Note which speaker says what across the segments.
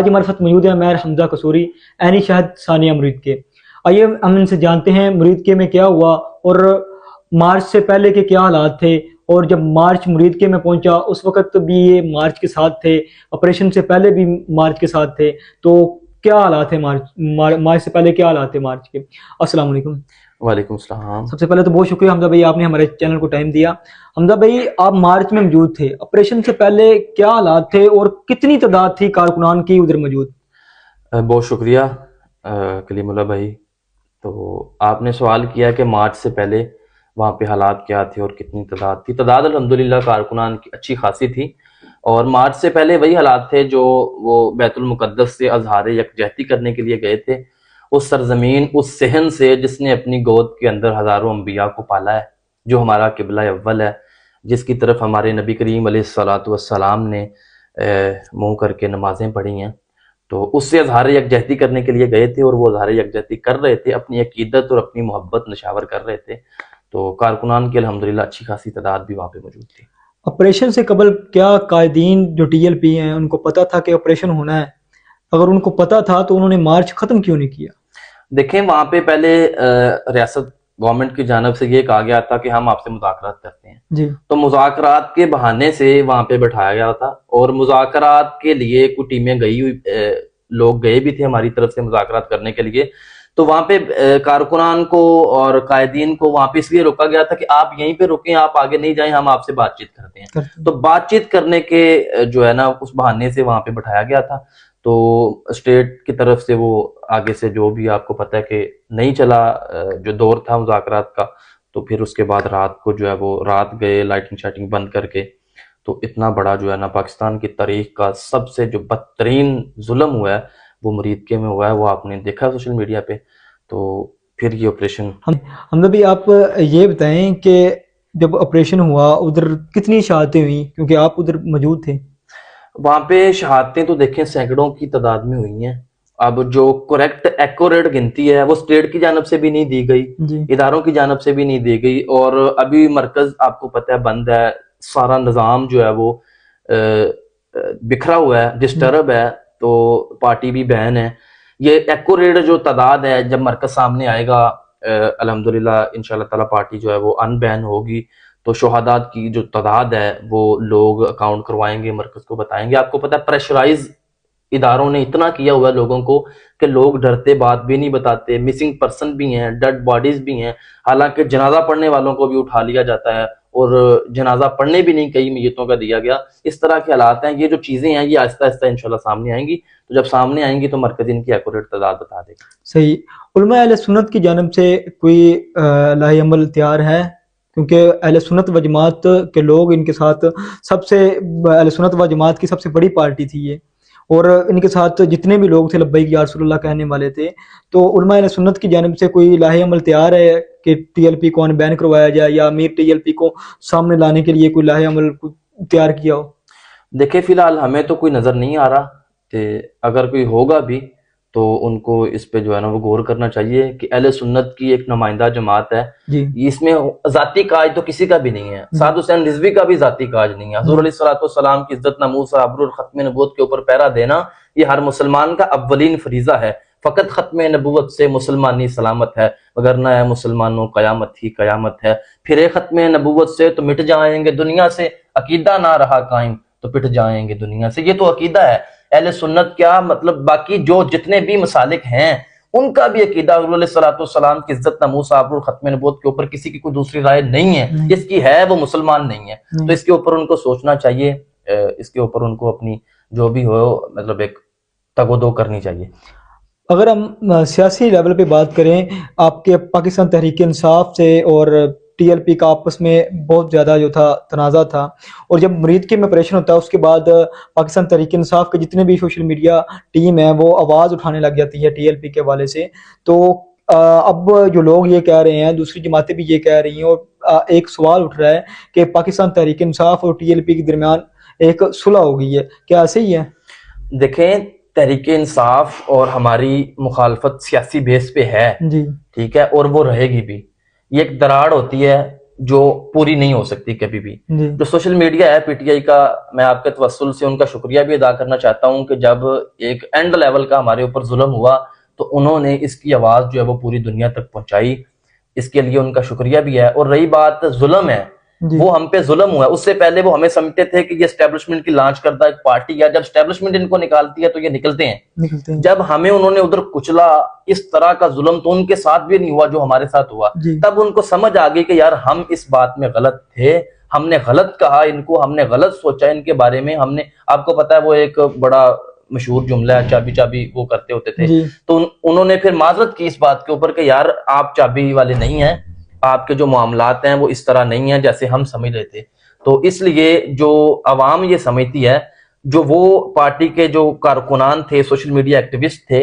Speaker 1: آج ہمارے ساتھ موجود ہے میر حمزہ قصوری، عینی شہد ثانیہ مرید کے۔ آئیے ہم ان سے جانتے ہیں مرید کے میں کیا ہوا اور مارچ سے پہلے کے کیا حالات تھے، اور جب مارچ مرید کے میں پہنچا اس وقت بھی یہ مارچ کے ساتھ تھے، آپریشن سے پہلے بھی مارچ کے ساتھ تھے، تو کیا حالات تھے مارچ سے پہلے کیا حالات تھے مارچ کے؟ السلام علیکم۔
Speaker 2: وعلیکم السلام۔
Speaker 1: سب سے پہلے تو بہت شکریہ حمزہ بھائی، آپ نے ہمارے چینل کو ٹائم دیا۔ حمزہ بھائی، آپ مارچ میں موجود تھے، آپریشن سے پہلے کیا حالات تھے اور کتنی تعداد تھی کارکنان کی ادھر موجود؟
Speaker 2: بہت شکریہ کلیم اللہ بھائی۔ تو آپ نے سوال کیا کہ مارچ سے پہلے وہاں پہ حالات کیا تھے اور کتنی تعداد تھی۔ تعداد الحمدللہ کارکنان کی اچھی خاصی تھی، اور مارچ سے پہلے وہی حالات تھے جو وہ بیت المقدس سے اظہار یکجہتی کرنے کے لیے گئے تھے، اس سرزمین، اس صحن سے جس نے اپنی گود کے اندر ہزاروں انبیاء کو پالا ہے، جو ہمارا قبلہ اول ہے، جس کی طرف ہمارے نبی کریم علیہ الصلوۃ والسلام نے منہ کر کے نمازیں پڑھی ہیں۔ تو اس سے اظہار یکجہتی کرنے کے لیے گئے تھے، اور وہ اظہار یکجہتی کر رہے تھے، اپنی عقیدت اور اپنی محبت نشاور کر رہے تھے۔ تو کارکنان کی الحمدللہ اچھی خاصی تعداد بھی وہاں پہ موجود تھی۔
Speaker 1: آپریشن سے قبل کیا قائدین جو ٹی ایل پی ہیں ان کو پتا تھا کہ آپریشن ہونا ہے؟ اگر ان کو پتا تھا تو انہوں نے مارچ ختم کیوں نہیں کیا؟
Speaker 2: دیکھیں، وہاں پہ پہلے ریاست گورنمنٹ کی جانب سے یہ کہا گیا تھا کہ ہم آپ سے مذاکرات کرتے ہیں
Speaker 1: جی،
Speaker 2: تو مذاکرات کے بہانے سے وہاں پہ بٹھایا گیا تھا، اور مذاکرات کے لیے کچھ ٹیمیں گئی ہوئی، لوگ گئے بھی تھے ہماری طرف سے مذاکرات کرنے کے لیے۔ تو وہاں پہ کارکنان کو اور قائدین کو وہاں پہ اس لیے روکا گیا تھا کہ آپ یہیں پہ رکیں، آپ آگے نہیں جائیں، ہم آپ سے بات چیت کرتے ہیں۔ تو بات چیت کرنے کے جو ہے نا اس بہانے سے وہاں پہ بٹھایا گیا تھا۔ تو اسٹیٹ کی طرف سے وہ آگے سے جو بھی آپ کو پتہ ہے کہ نہیں چلا جو دور تھا مذاکرات کا، تو پھر اس کے بعد رات کو جو ہے وہ رات گئے لائٹنگ شائٹنگ بند کر کے۔ تو اتنا بڑا جو ہے نا پاکستان کی تاریخ کا سب سے جو بدترین ظلم ہوا ہے وہ مرید کے میں ہوا ہے، وہ آپ نے دیکھا سوشل میڈیا پہ۔ تو پھر یہ آپریشن
Speaker 1: حمزہ بھی آپ یہ بتائیں کہ جب آپریشن ہوا ادھر کتنی شہادتیں ہوئیں، کیونکہ آپ ادھر موجود تھے؟
Speaker 2: وہاں پہ شہادتیں تو دیکھیں سینکڑوں کی تعداد میں ہوئی ہیں۔ اب جو کریکٹ ایکوریٹ گنتی ہے وہ اسٹیٹ کی جانب سے بھی نہیں دی گئی،
Speaker 1: جی،
Speaker 2: اداروں کی جانب سے بھی نہیں دی گئی، اور ابھی مرکز آپ کو پتہ ہے بند ہے، سارا نظام جو ہے وہ بکھرا ہوا ہے، ڈسٹرب ہے، تو پارٹی بھی بین ہے۔ یہ ایکوریٹ جو تعداد ہے جب مرکز سامنے آئے گا الحمدللہ انشاءاللہ تعالیٰ پارٹی جو ہے وہ ان بین ہوگی، تو شہادات کی جو تعداد ہے وہ لوگ اکاؤنٹ کروائیں گے، مرکز کو بتائیں گے۔ آپ کو پتہ ہے پریشرائز اداروں نے اتنا کیا ہوا ہے لوگوں کو کہ لوگ ڈرتے بات بھی نہیں بتاتے، مسنگ پرسن بھی ہیں، ڈیڈ باڈیز بھی ہیں، حالانکہ جنازہ پڑھنے والوں کو بھی اٹھا لیا جاتا ہے، اور جنازہ پڑھنے بھی نہیں کئی میتوں کا دیا گیا۔ اس طرح کے حالات ہیں۔ یہ جو چیزیں ہیں یہ آہستہ آہستہ انشاءاللہ سامنے آئیں گی، تو جب سامنے آئیں گی تو مرکز ان کی ایکوریٹ تعداد بتا دے گا۔
Speaker 1: صحیح۔ علماء اہل سنت کی جانب سے کوئی لاہ عمل تیار ہے؟ کیونکہ اہل سنت و جماعت کے لوگ ان کے ساتھ اہل سنت و جماعت کی سب سے بڑی پارٹی تھی یہ، اور ان کے ساتھ جتنے بھی لوگ تھے لبیک یا رسول اللہ کہنے والے تھے، تو علماء اہل سنت کی جانب سے کوئی لاہ عمل تیار ہے کہ ٹی ایل پی کو ان بین کروایا جائے، یا امیر ٹی ایل پی کو سامنے لانے کے لیے کوئی لاہ عمل تیار کیا ہو؟
Speaker 2: دیکھیں فی الحال ہمیں تو کوئی نظر نہیں آ رہا، کہ اگر کوئی ہوگا بھی تو ان کو اس پہ جو ہے نا وہ غور کرنا چاہیے کہ اہل سنت کی ایک نمائندہ جماعت ہے،
Speaker 1: جی،
Speaker 2: اس میں ذاتی کاج تو کسی کا بھی نہیں ہے، سعد حسین رضوی کا بھی ذاتی کاج نہیں ہے۔ حضور علیہ الصلوۃ والسلام کی عزت ناموس ابرو اور ختم نبوت کے اوپر پہرا دینا یہ ہر مسلمان کا اولین فریضہ ہے۔ فقط ختم نبوت سے مسلمانی سلامت ہے، وگرنہ ہے مسلمانوں قیامت ہی قیامت ہے۔ پھر ختم نبوت سے تو مٹ جائیں گے دنیا سے، عقیدہ نہ رہا قائم تو پٹ جائیں گے دنیا سے۔ یہ تو عقیدہ ہے اہل سنت، کیا مطلب باقی جو جتنے بھی مسالک ہیں ان کا بھی عقیدہ حضور علیہ الصلوۃ والسلام کی عزت ناموس ابرو ختم نبوت کے اوپر کسی کی کوئی دوسری رائے نہیں ہے، جس کی ہے وہ مسلمان نہیں ہے۔ تو اس کے اوپر ان کو سوچنا چاہیے، اس کے اوپر ان کو اپنی جو بھی ہو مطلب ایک تگ و دو کرنی چاہیے۔
Speaker 1: اگر ہم سیاسی لیول پہ بات کریں، آپ کے پاکستان تحریک انصاف سے اور ٹی ایل پی کا آپس میں بہت زیادہ جو تھا تنازع تھا، اور جب مرید کے میں آپریشن ہوتا ہے اس کے بعد پاکستان تحریک انصاف کے جتنے بھی سوشل میڈیا ٹیم ہے وہ آواز اٹھانے لگ جاتی ہے ٹی ایل پی کے حوالے سے۔ تو اب جو لوگ یہ کہہ رہے ہیں، دوسری جماعتیں بھی یہ کہہ رہی ہیں، اور ایک سوال اٹھ رہا ہے کہ پاکستان تحریک انصاف اور ٹی ایل پی کے درمیان ایک صلح ہو گئی ہے، کیا ایسے ہی ہے؟
Speaker 2: دیکھیں تحریک انصاف اور ہماری مخالفت سیاسی بیس پہ ہے،
Speaker 1: جی،
Speaker 2: ٹھیک ہے، اور وہ رہے گی بھی۔ یہ ایک دراڑ ہوتی ہے جو پوری نہیں ہو سکتی کبھی بھی.
Speaker 1: جی
Speaker 2: جو سوشل میڈیا ہے پی ٹی آئی کا، میں آپ کے توسل سے ان کا شکریہ بھی ادا کرنا چاہتا ہوں کہ جب ایک اینڈ لیول کا ہمارے اوپر ظلم ہوا تو انہوں نے اس کی آواز جو ہے وہ پوری دنیا تک پہنچائی. اس کے لیے ان کا شکریہ بھی ہے. اور رہی بات ظلم ہے،
Speaker 1: جی
Speaker 2: وہ ہم پہ ظلم ہوا ہے. اس سے پہلے وہ ہمیں سمجھتے تھے کہ یہ اسٹیبلشمنٹ کی لانچ کردہ ایک پارٹی ہے، جب اسٹیبلشمنٹ ان کو نکالتی ہے تو یہ نکلتے ہیں.
Speaker 1: نکلتے ہیں.
Speaker 2: جب ہمیں انہوں نے ادھر کچلا، اس طرح کا ظلم تو ان کے ساتھ بھی نہیں ہوا جو ہمارے ساتھ ہوا.
Speaker 1: جی
Speaker 2: تب ان کو سمجھ آ گئی کہ یار ہم اس بات میں غلط تھے، ہم نے غلط کہا ان کو، ہم نے غلط سوچا ان کے بارے میں. ہم نے، آپ کو پتا ہے وہ ایک بڑا مشہور جملہ ہے، چابی چابی وہ کرتے ہوتے تھے.
Speaker 1: جی
Speaker 2: تو انہوں نے پھر معذرت کی اس بات کے اوپر کہ یار آپ چابی والے نہیں ہیں، آپ کے جو معاملات ہیں وہ اس طرح نہیں ہیں جیسے ہم سمجھ رہے تھے. تو اس لیے جو عوام یہ سمجھتی ہے، جو وہ پارٹی کے جو کارکنان تھے، سوشل میڈیا ایکٹیوسٹ تھے،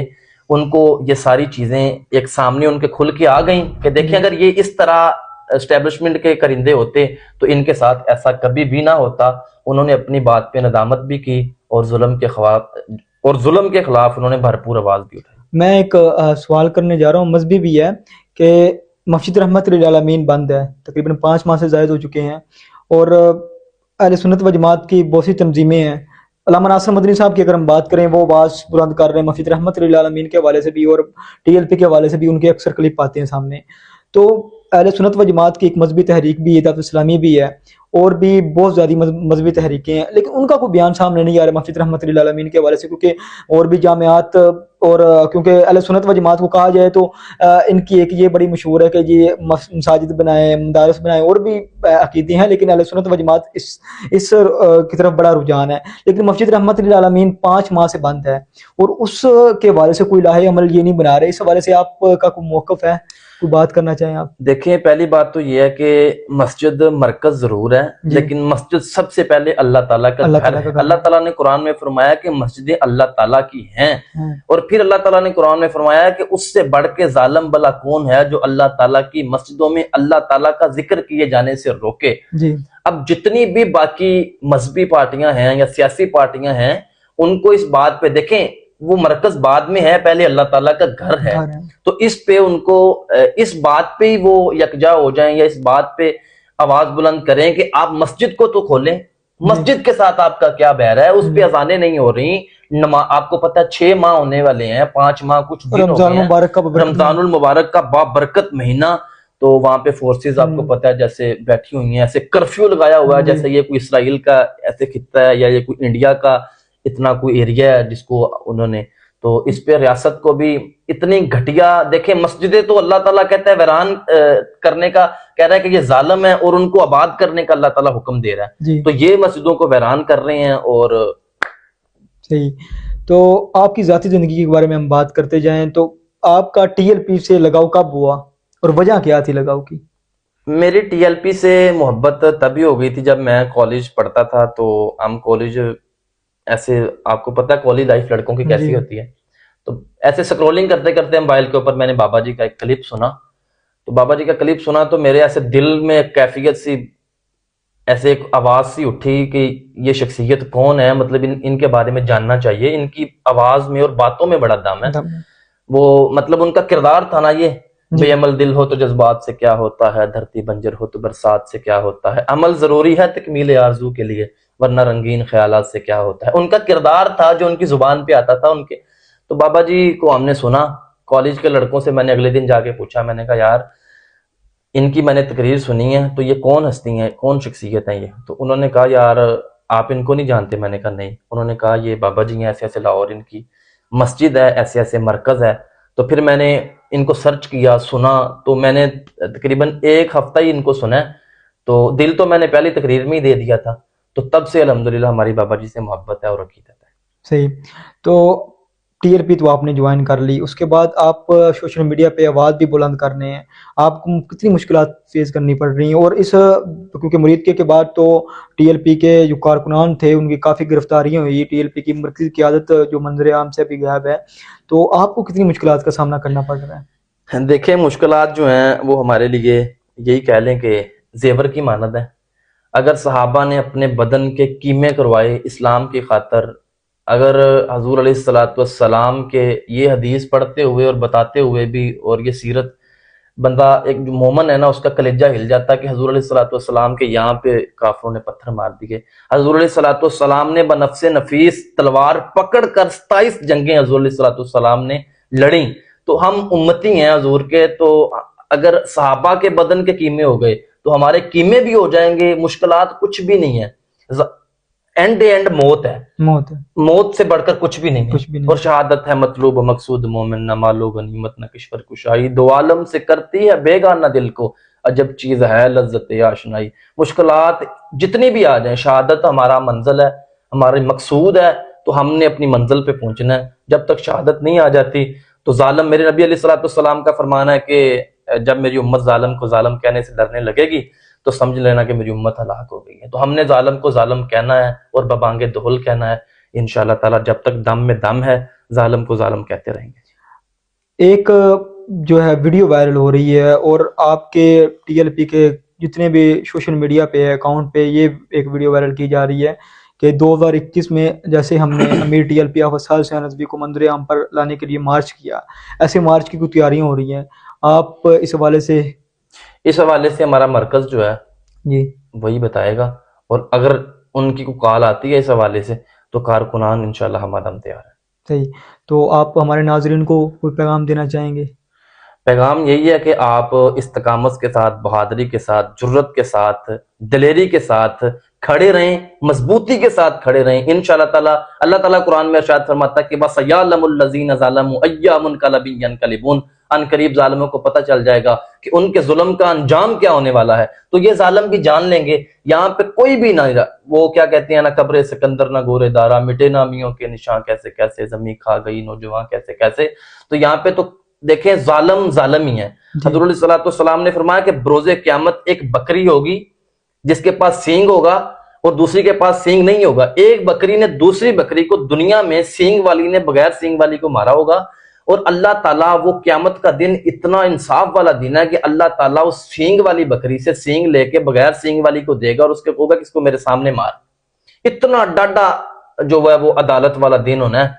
Speaker 2: ان کو یہ ساری چیزیں ایک سامنے ان کے کھل کے آ گئیں کہ دیکھیں اگر یہ اس طرح اسٹیبلشمنٹ کے کرندے ہوتے تو ان کے ساتھ ایسا کبھی بھی نہ ہوتا. انہوں نے اپنی بات پہ ندامت بھی کی اور ظلم کے خلاف انہوں نے بھرپور آواز بھی اٹھائی.
Speaker 1: میں ایک سوال کرنے جا رہا ہوں، مذہبی بھی ہے، کہ مسجد رحمت للعالمین بند ہے، تقریباً 5 ماہ سے زائد ہو چکے ہیں، اور اہل سنت و جماعت کی بہت سی تنظیمیں ہیں. علامہ ناصر مدنی صاحب کی اگر ہم بات کریں، وہ آواز بلند کر رہے ہیں مسجد رحمت للعالمین کے حوالے سے بھی، اور ٹی ایل پی کے حوالے سے بھی ان کے اکثر کلپ آتے ہیں سامنے. تو اہل سنت و جماعت کی ایک مذہبی تحریک بھی ہے، دعوت اسلامی بھی ہے، اور بھی بہت زیادہ مذہبی تحریکیں ہیں، لیکن ان کا کوئی بیان سامنے نہیں آ رہا مسجد رحمت للعالمین کے حوالے سے. کیونکہ اور بھی جامعات، اور کیونکہ اہل سنت و جماعت کو کہا جائے تو ان کی ایک یہ بڑی مشہور ہے کہ یہ مساجد بنائیں، مدارس بنائیں، اور بھی عقیدے ہیں، لیکن اہل سنت و جماعت اس کی طرف بڑا رجحان ہے. لیکن مسجد رحمت للعالمین 5 ماہ سے بند ہے، اور اس کے حوالے سے کوئی لاہے عمل یہ نہیں بنا رہے. اس حوالے سے آپ کا کوئی موقف ہے، کوئی بات کرنا چاہیں آپ؟
Speaker 2: دیکھیں، پہلی بات تو یہ ہے کہ مسجد مرکز ضرور ہے، لیکن مسجد سب سے پہلے اللہ تعالیٰ کا گھر ہے. اللہ تعالیٰ نے قرآن میں فرمایا کہ مسجدیں اللہ تعالیٰ کی ہیں، اور پھر اللہ تعالیٰ نے قرآن میں فرمایا کہ اس سے بڑھ کے ظالم بلا کون ہے جو اللہ تعالیٰ کی مسجدوں میں اللہ تعالیٰ کا ذکر کیے جانے سے روکے. اب جتنی بھی باقی مذہبی پارٹیاں ہیں یا سیاسی پارٹیاں ہیں، ان کو اس بات پہ دیکھیں، وہ مرکز بعد میں ہے، پہلے اللہ تعالیٰ کا گھر ہے. تو اس پہ ان کو اس بات پہ ہی وہ یکجا ہو جائیں، یا اس بات پہ آواز بلند کریں کہ آپ مسجد کو تو کھولیں. مسجد کے ساتھ آپ کا کیا بہر ہے؟ اس پہ اذانیں نہیں ہو رہی. آپ کو پتہ ہے 6 ماہ ہونے والے ہیں، 5 ماہ کچھ دن ہو گئے ہیں، رمضان المبارک کا بابرکت مہینہ. تو وہاں پہ فورسز آپ کو پتہ ہے جیسے بیٹھی ہوئی ہیں، ایسے کرفیو لگایا ہوا ہے جیسے یہ کوئی اسرائیل کا ایسے خطہ ہے، یا یہ کوئی انڈیا کا اتنا کوئی ایریا ہے جس کو انہوں نے. تو اس پہ ریاست کو بھی اتنی گھٹیا. دیکھیں، مسجدیں تو اللہ تعالیٰ کہتا ہے ویران کرنے کا، کہہ رہا ہے کہ یہ ظالم ہے، اور ان کو آباد کرنے کا اللہ تعالیٰ حکم دے رہا ہے. تو یہ مسجدوں کو ویران کر رہے ہیں. اور
Speaker 1: صحیح. تو آپ کی ذاتی زندگی کے بارے میں ہم بات کرتے جائیں تو آپ کا ٹی ایل پی سے لگاؤ کب ہوا، اور وجہ کیا تھی لگاؤ کی؟
Speaker 2: میری ٹی ایل پی سے محبت تبھی ہو گئی تھی جب میں کالج پڑھتا تھا. تو ہم کالج ایسے، آپ کو پتہ ہے کالج لائف لڑکوں کی کیسی ہوتی ہے. تو ایسے سکرولنگ کرتے کرتے موبائل کے اوپر میں نے بابا جی کا ایک کلپ سنا. تو بابا جی کا کلپ سنا تو میرے ایسے دل میں ایک کیفیت سی، ایسے ایک آواز سی اٹھی کہ یہ شخصیت کون ہے، مطلب ان کے بارے میں جاننا چاہیے. ان کی آواز میں اور باتوں میں بڑا دم ہے. وہ مطلب ان کا کردار تھا نا، یہ بے عمل دل ہو تو جذبات سے کیا ہوتا ہے، دھرتی بنجر ہو تو برسات سے کیا ہوتا ہے، عمل ضروری ہے تکمیل آرزو کے لیے ورنہ رنگین خیالات سے کیا ہوتا ہے. ان کا کردار تھا جو ان کی زبان پہ آتا تھا ان کے. تو بابا جی کو ہم نے سنا کالج کے لڑکوں سے. میں نے اگلے دن جا کے پوچھا، میں نے کہا یار ان کی میں نے تقریر سنی ہے، تو یہ کون ہستی ہیں، کون شخصیت ہیں یہ؟ تو انہوں نے کہا یار آپ ان کو نہیں جانتے. میں نے کہا نہیں. انہوں نے کہا یہ بابا جی ہیں، ایسے ایسے لاہور ان کی مسجد ہے، ایسے ایسے مرکز ہے. تو پھر میں نے ان کو سرچ کیا، سنا. تو میں نے تقریباً 1 ہفتہ ہی ان کو سنا. تو دل تو میں نے پہلی تقریر میں ہی دے دیا تھا. تو تب سے الحمدللہ ہماری بابا جی سے محبت ہے اور عقیدت ہے.
Speaker 1: صحیح. تو ٹی ایل پی تو آپ نے جوائن کر لی، اس کے بعد آپ سوشل میڈیا پہ آواز بھی بلند کرنے ہیں، آپ کو کتنی مشکلات فیس کرنی پڑ رہی ہیں؟ اور اس کیونکہ مرید کے بعد تو ٹی ایل پی کے جو کارکنان تھے ان کی کافی گرفتاریاں ہوئی، ٹی ایل پی کی مرکزی قیادت جو منظر عام سے بھی غائب ہے. تو آپ کو کتنی مشکلات کا سامنا کرنا پڑ رہا ہے؟
Speaker 2: دیکھیں، مشکلات جو ہیں وہ ہمارے لیے یہی کہہ لیں کہ زیور کی مانند ہے. اگر صحابہ نے اپنے بدن کے کیمے کروائے اسلام کی خاطر، اگر حضور علیہ السلام کے یہ حدیث پڑھتے ہوئے اور بتاتے ہوئے بھی، اور یہ سیرت بندہ ایک جو مومن ہے نا اس کا کلیجہ ہل جاتا ہے کہ حضور علیہ الصلوۃ والسلام کے یہاں پہ کافروں نے پتھر مار دیے. حضور علیہ الصلوۃ والسلام نے بنفس نفیس تلوار پکڑ کر 27 جنگیں حضور علیہ الصلوۃ والسلام نے لڑیں. تو ہم امتی ہیں حضور کے, تو اگر صحابہ کے بدن کے کیمے ہو گئے تو ہمارے کیمے بھی ہو جائیں گے. مشکلات کچھ بھی نہیں ہے, اینڈ موت ہے, موت سے بڑھ کر کچھ بھی نہیں ہے. اور شہادت ہے مطلوب و مقصود مومن, نہ مال و غنیمت نہ کشور کشائی, دو عالم سے کرتی ہے بیگانہ دل کو عجب چیز ہے لذت آشنائی. مشکلات جتنی بھی آ جائیں, شہادت ہمارا منزل ہے, ہمارا مقصود ہے, تو ہم نے اپنی منزل پہ پہنچنا ہے. جب تک شہادت نہیں آ جاتی تو ظالم, میرے نبی علیہ الصلوۃ والسلام کا فرمان ہے کہ جب میری امت ظالم کو ظالم کہنے سے ڈرنے لگے گی تو سمجھ لینا کہ میری امت ہلاک ہو گئی ہے. تو ہم نے ظالم کو ظالم کہنا ہے اور ببانگ دہل کہنا ہے انشاءاللہ تعالی. جب تک دم میں دم ہے ظالم کو ظالم کہتے رہیں گے.
Speaker 1: ایک جو ہے ویڈیو وائرل ہو رہی ہے اور آپ کے ٹی ایل پی کے جتنے بھی سوشل میڈیا پہ اکاؤنٹ پہ یہ ایک ویڈیو وائرل کی جا رہی ہے کہ 2021 میں جیسے ہم نے امیر ٹی ایل پی افضال حسین رضوی کو منظر عام پر لانے کے لیے مارچ کیا, ایسے مارچ کی کوئی تیاریاں ہو رہی ہیں آپ اس حوالے سے؟
Speaker 2: اس حوالے سے ہمارا مرکز جو ہے
Speaker 1: جی
Speaker 2: وہی بتائے گا, اور اگر ان کی کوئی کال آتی ہے اس حوالے سے تو کارکنان انشاءاللہ ہمارا ہم تیار ہے.
Speaker 1: صحیح. تو آپ ہمارے ناظرین کو کوئی پیغام دینا چاہیں گے؟
Speaker 2: پیغام یہی ہے کہ آپ استقامت کے ساتھ, بہادری کے ساتھ, جرت کے ساتھ, دلیری کے ساتھ کھڑے رہیں, مضبوطی کے ساتھ کھڑے رہیں. انشاءاللہ تعالی اللہ تعالیٰ قرآن میں ارشاد فرماتا ہے کہ وَسَيَعْلَمُ الَّذِينَ ظَلَمُوا أَيَّ مُنْقَلَبٍ يَنْقَلِبُونَ, ان قریب ظالموں کو پتہ چل جائے گا کہ ان کے ظلم کا انجام کیا ہونے والا ہے. تو یہ ظالم بھی جان لیں گے یہاں پہ کوئی بھی نہ, وہ کیا کہتے ہیں نا, قبر سکندر نہ گورے دارا, مٹے نامیوں کے نشان کیسے کیسے, زمین کھا گئی نوجوان کیسے کیسے. تو یہاں پہ تو دیکھیں ظالم ظالم ہی ہے. حضور علیہ الصلوۃ والسلام نے فرمایا کہ بروز قیامت ایک بکری ہوگی جس کے پاس سینگ ہوگا اور دوسری کے پاس سینگ نہیں ہوگا. ایک بکری نے دوسری بکری کو دنیا میں سینگ والی نے بغیر سینگ والی کو مارا ہوگا, اور اللہ تعالیٰ وہ قیامت کا دن اتنا انصاف والا دن ہے کہ اللہ تعالیٰ اس سینگ والی بکری سے سینگ لے کے بغیر سینگ والی کو دے گا اور اس کے کہے گا کہ اس کو میرے سامنے مار. اتنا ڈاڈا جو ہے وہ عدالت والا دن ہونا ہے.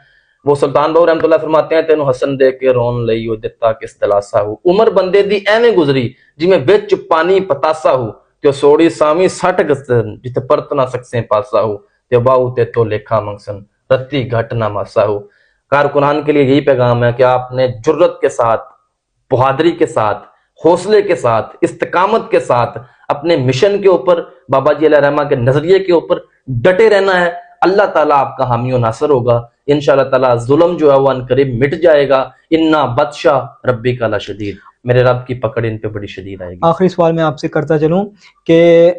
Speaker 2: وہ سلطان بہو رحمۃ اللہ فرماتے ہیں تینوں حسن دے کے رون لئی ہو دتا کس دلاسا ہو, عمر بندے دی ایویں گزری جی میں وچ پانی پتاسا ہو, تے سوڑی سامی سٹ گسن جتے پرت نہ سکسیں پاسا ہو, تے باؤ تے تو لکھا منگسن رتی گھٹ نہ ماسا ہو. کارکنان کے لیے یہی پیغام ہے کہ آپ نے جرت کے ساتھ, بہادری کے ساتھ, حوصلے کے ساتھ, استقامت کے ساتھ اپنے مشن کے اوپر, بابا جی علیہ رحمہ کے نظریے کے اوپر ڈٹے رہنا ہے. اللہ تعالیٰ آپ کا حامی و ناصر ہوگا انشاءاللہ تعالیٰ. ظلم جو ہے وہ ان قریب مٹ جائے گا. انا بطشا ربی کا لشدید, میرے رب کی پکڑ ان پہ بڑی شدید آئے گی.
Speaker 1: آخری سوال میں آپ سے کرتا چلوں کہ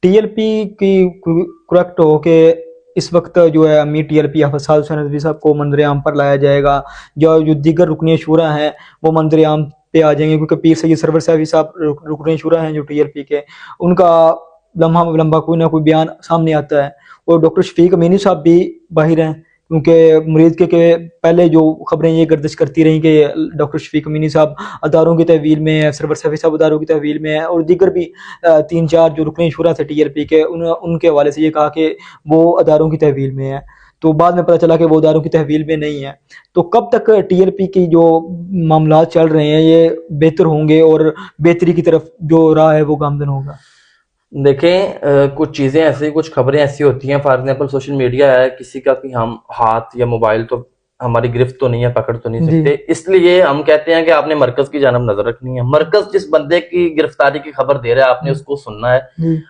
Speaker 1: ٹی ایل پی کی کریکٹ ہو کہ اس وقت جو ہے امیر ٹی ایل پی افضال حسین رضوی صاحب کو منظر عام پر لایا جائے گا, جو دیگر رکن شورا ہیں وہ منظر عام پہ آ جائیں گے, کیونکہ پیر سید سرور صاحب صاحب رکن شورا ہیں جو ٹی ایل پی کے, ان کا لمحہ کوئی نہ کوئی بیان سامنے آتا ہے. اور ڈاکٹر شفیق امینی صاحب بھی باہر ہیں, کیونکہ مرید کے پہلے جو خبریں یہ گردش کرتی رہیں کہ ڈاکٹر شفیق امینی صاحب اداروں کی تحویل میں ہے, سرور صفی صاحب اداروں کی تحویل میں ہے, اور دیگر بھی 3-4 جو رکن شورا تھے ٹی ایل پی کے, ان کے حوالے سے یہ کہا کہ وہ اداروں کی تحویل میں ہے. تو بعد میں پتہ چلا کہ وہ اداروں کی تحویل میں نہیں ہے. تو کب تک ٹی ایل پی کی جو معاملات چل رہے ہیں یہ بہتر ہوں گے اور بہتری کی طرف جو راہ ہے وہ گامزن ہوگا؟
Speaker 2: دیکھیں کچھ چیزیں ایسی, کچھ خبریں ایسی ہوتی ہیں, فار ایگزامپل سوشل میڈیا ہے, کسی کا کہ ہم ہاتھ یا موبائل تو ہماری گرفت تو نہیں ہے, پکڑ تو نہیں سکتے, اس لیے ہم کہتے ہیں کہ آپ نے مرکز کی جانب نظر رکھنی ہے. مرکز جس بندے کی گرفتاری کی خبر دے رہا ہے آپ نے اس کو سننا ہے.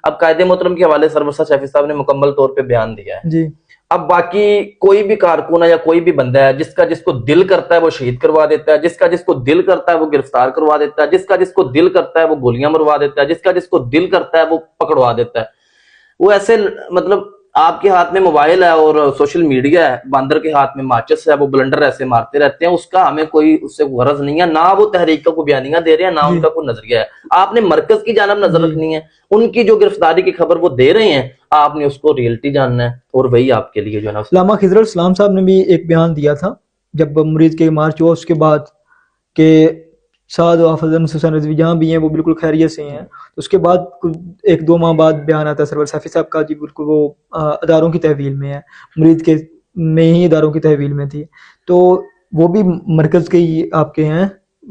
Speaker 2: اب قائد محترم کے حوالے سرور شفیع صاحب نے مکمل طور پہ بیان دیا ہے. اب باقی کوئی بھی کارکن ہے یا کوئی بھی بندہ ہے جس کو دل کرتا ہے وہ شہید کروا دیتا ہے, جس کو دل کرتا ہے وہ گرفتار کروا دیتا ہے, جس کو دل کرتا ہے وہ گولیاں مروا دیتا ہے, جس کو دل کرتا ہے وہ پکڑوا دیتا ہے. وہ ایسے مطلب آپ کے ہاتھ میں موبائل ہے اور سوشل میڈیا ہے, باندر کے ہاتھ میں ماچس ہے, وہ بلنڈر ایسے مارتے رہتے ہیں, اس کا ہمیں کوئی اس سے غرض نہیں ہے, نہ وہ تحریک کا کوئی بیانیہ دے رہے ہیں, نہ ان کا کوئی نظریہ ہے. آپ نے مرکز کی جانب نظر رکھنی ہے, ان کی جو گرفتاری کی خبر وہ دے رہے ہیں آپ نے اس کو ریئلٹی جاننا ہے, اور وہی آپ کے لیے جو ہے نا.
Speaker 1: علامہ خضر الاسلام صاحب نے بھی ایک بیان دیا تھا جب مرید کے مارچ ہوا اس کے بعد کہ سعد و افضل حسین رضوی جہاں بھی ہیں وہ بالکل خیریت سے ہیں. اس کے بعد 1-2 ماہ بعد بیان آتا ہے سرور صفی صاحب کا, جی بالکل وہ اداروں کی تحویل میں ہے, مرید کے میں ہی اداروں کی تحویل میں تھی. تو وہ بھی مرکز کے ہی آپ کے ہیں,